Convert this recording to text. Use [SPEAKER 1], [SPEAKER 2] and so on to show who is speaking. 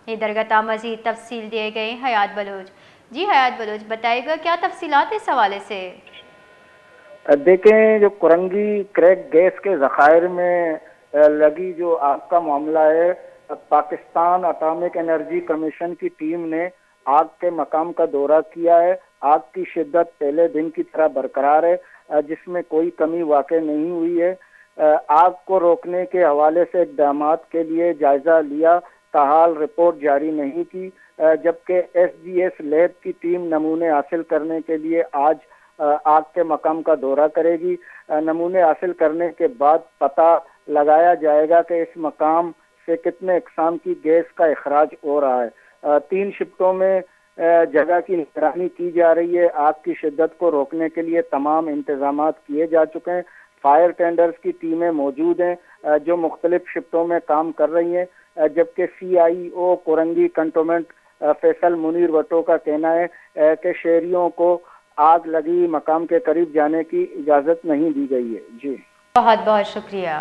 [SPEAKER 1] یہ درگتہ مزید تفصیل دیے گئے حیات بلوچ۔ جی حیات بلوچ بتائے گا کیا تفصیلات اس حوالے سے؟
[SPEAKER 2] دیکھیں، جو کرنگی کریک گیس کے ذخائر میں لگی جو آگ کا معاملہ ہے، پاکستان اٹامک انرجی کمیشن کی ٹیم نے آگ کے مقام کا دورہ کیا ہے۔ آگ کی شدت پہلے دن کی طرح برقرار ہے، جس میں کوئی کمی واقع نہیں ہوئی ہے۔ آگ کو روکنے کے حوالے سے اقدامات کے لیے جائزہ لیا، تاحال رپورٹ جاری نہیں کی، جبکہ ایس ڈی ایس لیب کی ٹیم نمونے حاصل کرنے کے لیے آج آگ کے مقام کا دورہ کرے گی۔ نمونے حاصل کرنے کے بعد پتہ لگایا جائے گا کہ اس مقام سے کتنے اقسام کی گیس کا اخراج ہو رہا ہے۔ 3 شفٹوں میں جگہ کی نگرانی کی جا رہی ہے۔ آگ کی شدت کو روکنے کے لیے تمام انتظامات کیے جا چکے ہیں۔ فائر ٹینڈرز کی ٹیمیں موجود ہیں جو مختلف شفٹوں میں کام کر رہی ہیں، جبکہ سی آئی او کورنگی کنٹونمنٹ فیصل منیر وٹو کا کہنا ہے کہ شہریوں کو آگ لگی مقام کے قریب جانے کی اجازت نہیں دی گئی ہے۔ جی
[SPEAKER 1] بہت بہت شکریہ۔